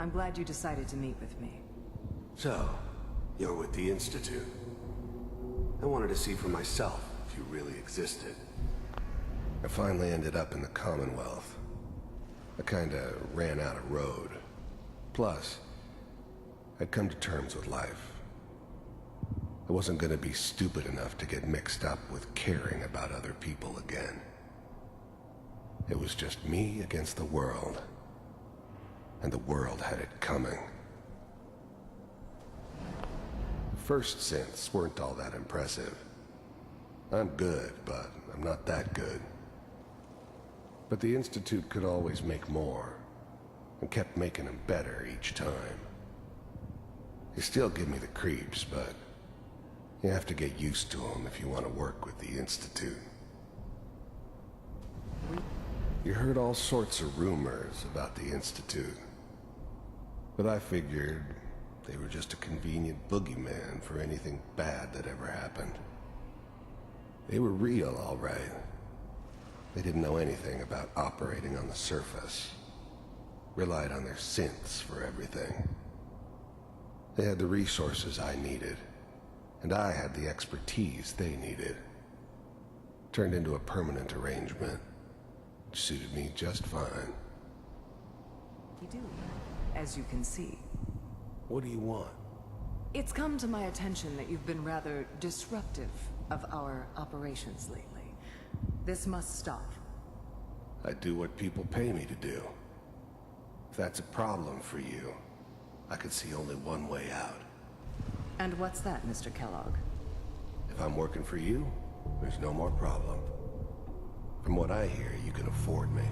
I'm glad you decided to meet with me. So, you're with the Institute. I wanted to see for myself if you really existed. I finally ended up in the Commonwealth. I kinda ran out of road. Plus, I'd come to terms with life. I wasn't gonna be stupid enough to get mixed up with caring about other people again. It was just me against the world. And the world had it coming. The first synths weren't all that impressive. I'm good, but I'm not that good. But the Institute could always make more, and kept making them better each time. They still give me the creeps, but you have to get used to them if you want to work with the Institute. You heard all sorts of rumors about the Institute, but I figured they were just a convenient boogeyman for anything bad that ever happened. They were real, all right. They didn't know anything about operating on the surface. Relied on their synths for everything. They had the resources I needed, and I had the expertise they needed. Turned into a permanent arrangement, which suited me just fine. You do, as you can see. What do you want? It's come to my attention that you've been rather disruptive of our operations lately. This must stop. I do what people pay me to do. If that's a problem for you, I could see only one way out. And what's that, Mr. Kellogg? If I'm working for you, there's no more problem. From what I hear, you can afford me.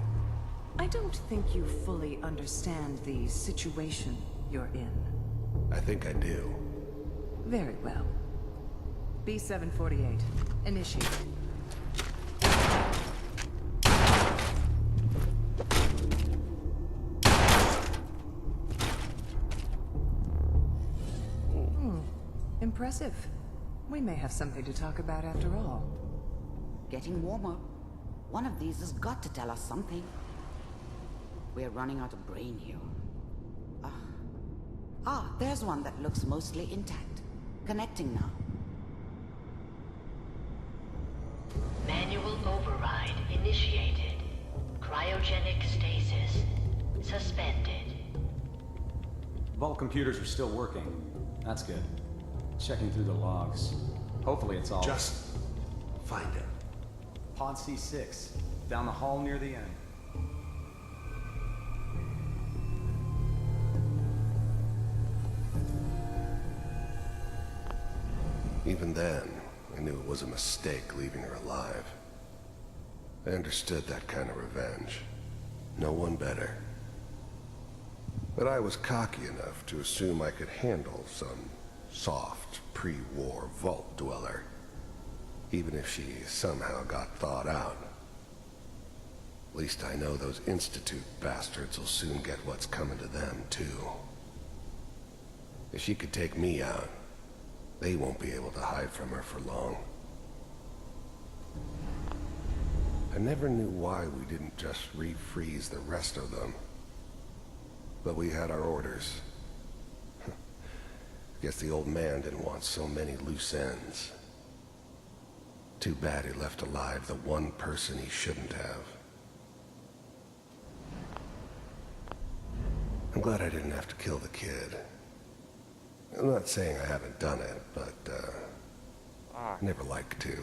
I don't think you fully understand the situation you're in. I think I do. Very well. B-748, initiate. Impressive. We may have something to talk about after all. Getting warmer. One of these has got to tell us something. We're running out of brain here. There's one that looks mostly intact. Connecting now. Manual override initiated. Cryogenic stasis suspended. Vault computers are still working. That's good. Checking through the logs. Hopefully it's all... Just find it. Pod C6. Down the hall near the end. Even then, I knew it was a mistake leaving her alive. I understood that kind of revenge. No one better. But I was cocky enough to assume I could handle some soft, pre-war vault dweller, even if she somehow got thawed out. At least I know those Institute bastards will soon get what's coming to them, too. If she could take me out, they won't be able to hide from her for long. I never knew why we didn't just refreeze the rest of them. But we had our orders. Guess the old man didn't want so many loose ends. Too bad he left alive the one person he shouldn't have. I'm glad I didn't have to kill the kid. I'm not saying I haven't done it, but, I never liked to.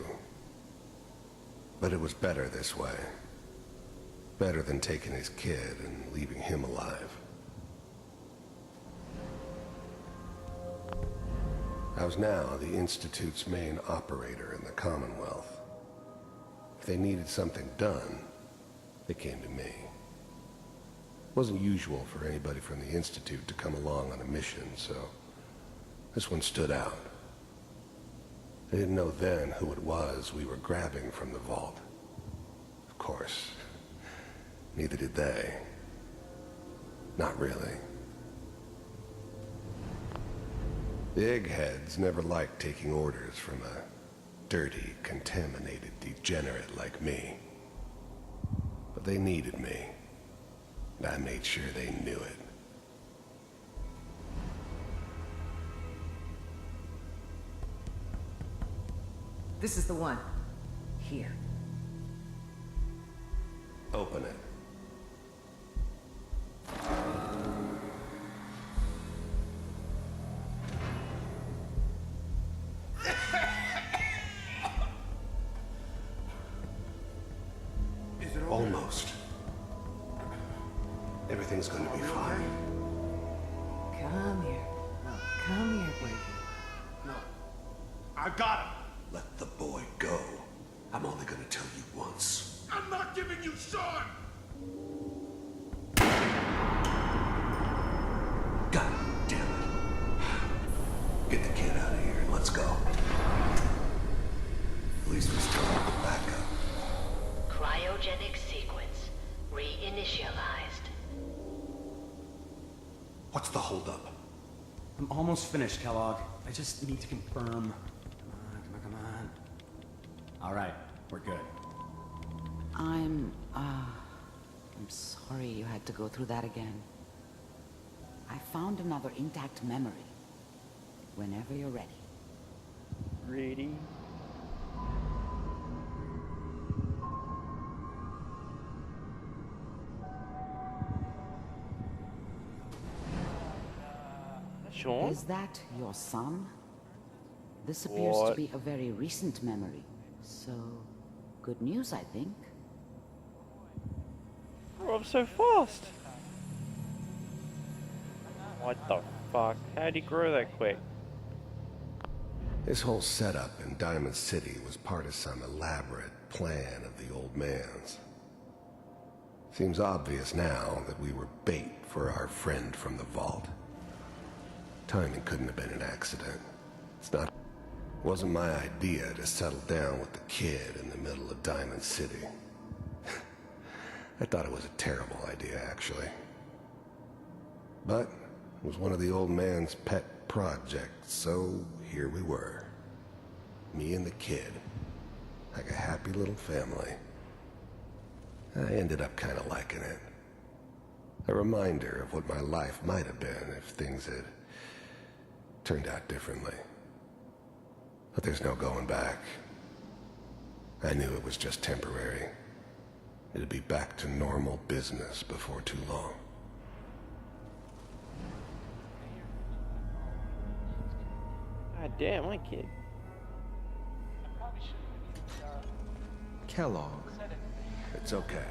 But it was better this way. Better than taking his kid and leaving him alive. I was now the Institute's main operator in the Commonwealth. If they needed something done, they came to me. It wasn't usual for anybody from the Institute to come along on a mission, so this one stood out. They didn't know then who it was we were grabbing from the vault. Of course, neither did they. Not really. The eggheads never liked taking orders from a dirty, contaminated degenerate like me. But they needed me, and I made sure they knew it. This is the one. Here. Open it. Almost. Everything's going to be fine. Come here. Come here, baby. No. I got him. Let the boy go. I'm only going to tell you once. I'm not giving you Sean. God damn it. Get the kid out of here and let's go. At least we still have the backup. Cryogenic sequence reinitialized. What's the holdup? I'm almost finished, Kellogg. I just need to confirm. Come on, come on. All right, we're good. I'm sorry you had to go through that again. I found another intact memory. Whenever you're ready. Ready? Sean? Is that your son? This appears to What? be a very recent memory. So, good news, I think. Grew up so fast. What the fuck? How'd he grow that quick? This whole setup in Diamond City was part of some elaborate plan of the old man's. Seems obvious now that we were bait for our friend from the vault. Timing couldn't have been an accident. It wasn't my idea to settle down with the kid in the middle of Diamond City. I thought it was a terrible idea, actually. But it was one of the old man's pet projects, so here we were. Me and the kid. Like a happy little family. I ended up kind of liking it. A reminder of what my life might have been if things had turned out differently. But there's no going back. I knew it was just temporary. It'd be back to normal business before too long. God damn, my kid. Kellogg. It's okay.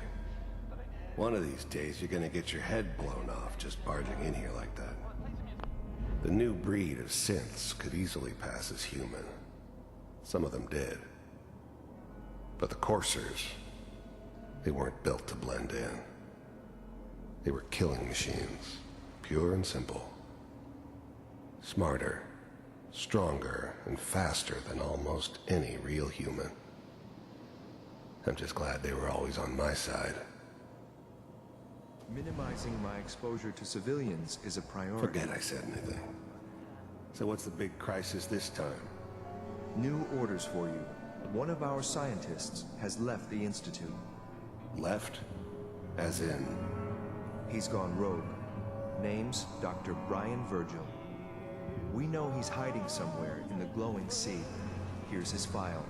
One of these days you're gonna get your head blown off just barging in here like that. The new breed of synths could easily pass as human. Some of them did. But the coursers, they weren't built to blend in. They were killing machines, pure and simple. Smarter, stronger, and faster than almost any real human. I'm just glad they were always on my side. Minimizing my exposure to civilians is a priority. Forget I said anything. So what's the big crisis this time? New orders for you. One of our scientists has left the Institute. Left? As in? He's gone rogue. Name's Dr. Brian Virgil. We know he's hiding somewhere in the glowing sea. Here's his file.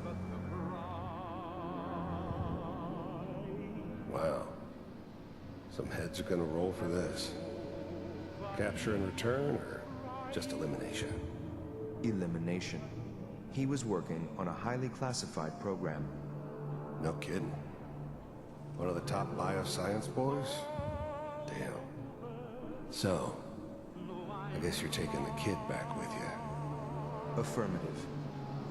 Wow. Some heads are gonna roll for this. Capture and return, or just elimination? Elimination. He was working on a highly classified program. No kidding. One of the top bioscience boys? Damn. So, I guess you're taking the kid back with you. Affirmative.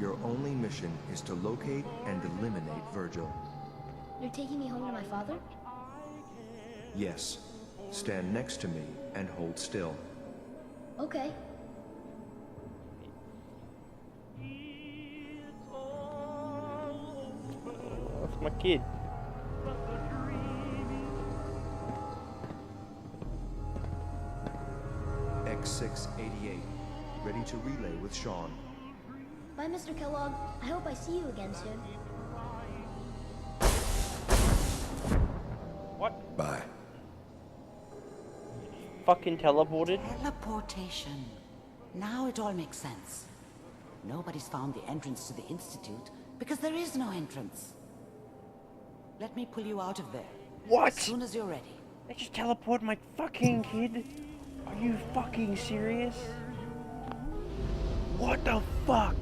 Your only mission is to locate and eliminate Virgil. You're taking me home to my father? Yes. Stand next to me and hold still. Okay. That's my kid. X688. Ready to relay with Sean. Bye, Mr. Kellogg. I hope I see you again soon. What? Bye. Fucking teleported? Teleportation. Now it all makes sense. Nobody's found the entrance to the Institute, because there is no entrance. Let me pull you out of there. What? As soon as you're ready. They just teleported my fucking kid? Are you fucking serious? What the fuck?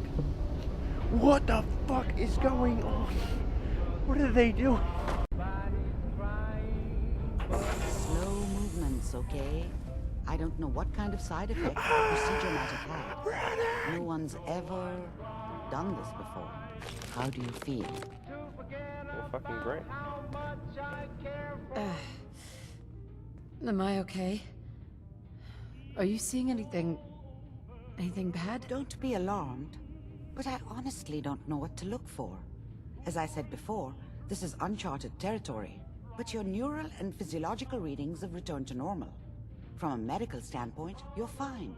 What the fuck is going on? What are they doing? Slow movements, okay? I don't know what kind of side effects the procedure might have had. No one's ever done this before. How do you feel? Well, fucking great. Am I okay? Are you seeing anything bad? Don't be alarmed, but I honestly don't know what to look for. As I said before, this is uncharted territory, but your neural and physiological readings have returned to normal. From a medical standpoint, you're fine.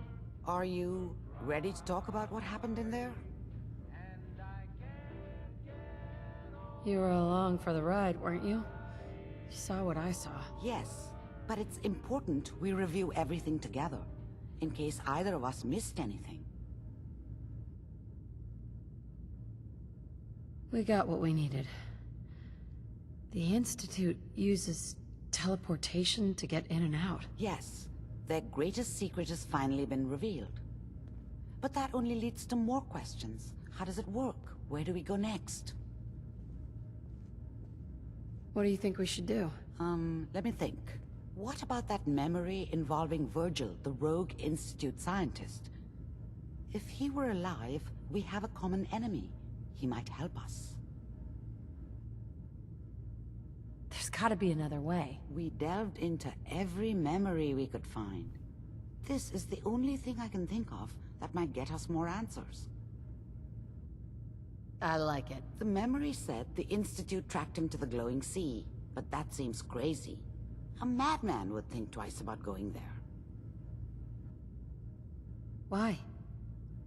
Are you ready to talk about what happened in there? You were along for the ride, weren't you? You saw what I saw. Yes, but it's important we review everything together, in case either of us missed anything. We got what we needed. The Institute uses teleportation to get in and out. Yes, their greatest secret has finally been revealed. But that only leads to more questions. How does it work? Where do we go next? What do you think we should do? Let me think. What about that memory involving Virgil, the rogue Institute scientist? If he were alive, we have a common enemy. He might help us. There's gotta be another way. We delved into every memory we could find. This is the only thing I can think of that might get us more answers. I like it. The memory said the Institute tracked him to the glowing sea, but that seems crazy. A madman would think twice about going there. Why?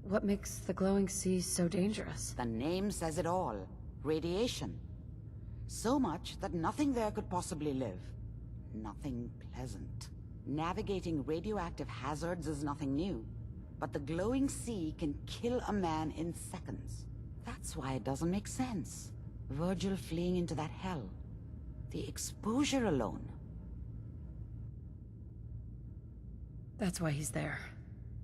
What makes the glowing sea so dangerous? The name says it all. Radiation. So much that nothing there could possibly live. Nothing pleasant. Navigating radioactive hazards is nothing new, but the glowing sea can kill a man in seconds. That's why it doesn't make sense. Virgil fleeing into that hell. The exposure alone. That's why he's there.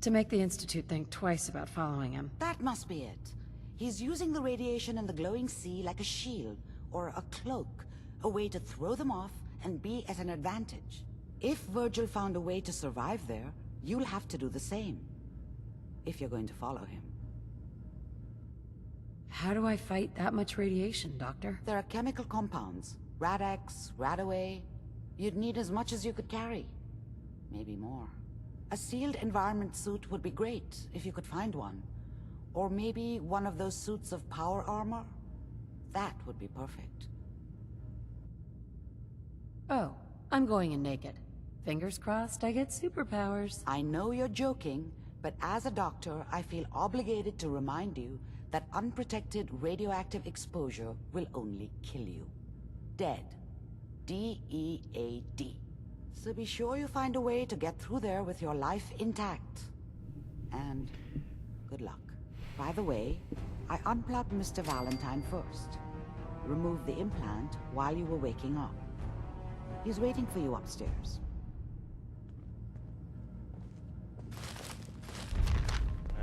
To make the Institute think twice about following him. That must be it. He's using the radiation in the glowing sea like a shield, or a cloak, a way to throw them off and be at an advantage. If Virgil found a way to survive there, you'll have to do the same. If you're going to follow him. How do I fight that much radiation, Doctor? There are chemical compounds. Rad-X, Radaway. You'd need as much as you could carry. Maybe more. A sealed environment suit would be great, if you could find one. Or maybe one of those suits of power armor? That would be perfect. Oh, I'm going in naked. Fingers crossed I get superpowers. I know you're joking, but as a doctor, I feel obligated to remind you that unprotected radioactive exposure will only kill you. Dead. D-E-A-D. So be sure you find a way to get through there with your life intact. And good luck. By the way, I unplugged Mr. Valentine first. Removed the implant while you were waking up. He's waiting for you upstairs.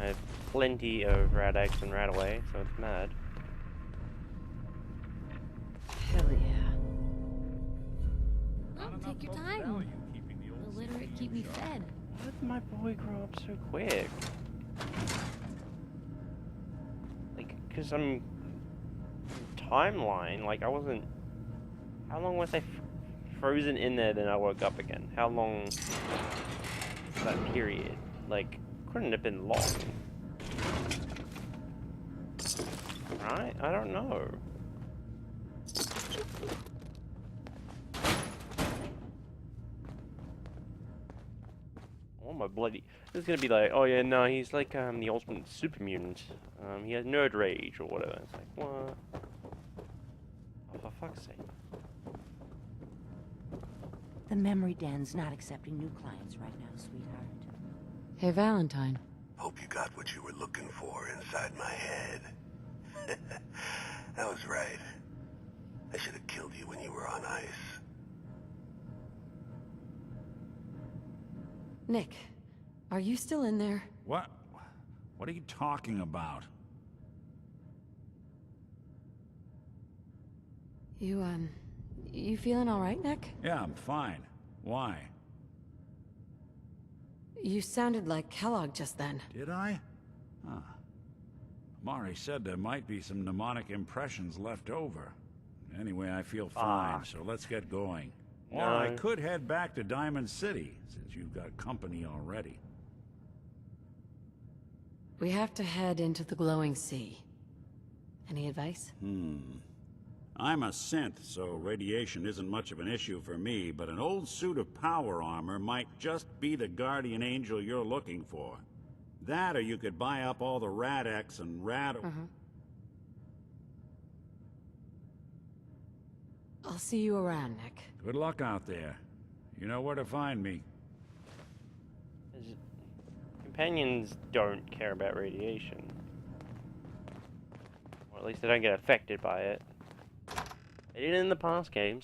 I have plenty of Rad-X and Radaway, so it's mad. Hell yeah. Oh, take your time. The literate keep me fed. Why did my boy grow up so quick? Like, cause I'm timeline, like I wasn't. How long was I frozen in there? Then I woke up again. How long was that period? Like, couldn't have been long, right? I don't know. Oh my bloody! It's gonna be like, oh yeah, no, he's like the ultimate super mutant. He has nerd rage or whatever. It's like, what? Oh, for fuck's sake! The memory den's not accepting new clients right now, sweetheart. Hey, Valentine. Hope you got what you were looking for inside my head. That was right. I should have killed you when you were on ice. Nick, are you still in there? What? What are you talking about? You feeling all right, Nick? Yeah, I'm fine. Why? You sounded like Kellogg just then. Did I? Huh. Mari said there might be some mnemonic impressions left over. Anyway, I feel fine, so let's get going. Or I could head back to Diamond City, since you've got company already. We have to head into the glowing sea. Any advice? I'm a synth, so radiation isn't much of an issue for me, but an old suit of power armor might just be the guardian angel you're looking for. That, or you could buy up all the Rad-X and I'll see you around, Nick. Good luck out there. You know where to find me. Companions don't care about radiation. Or at least they don't get affected by it. They did in the past games.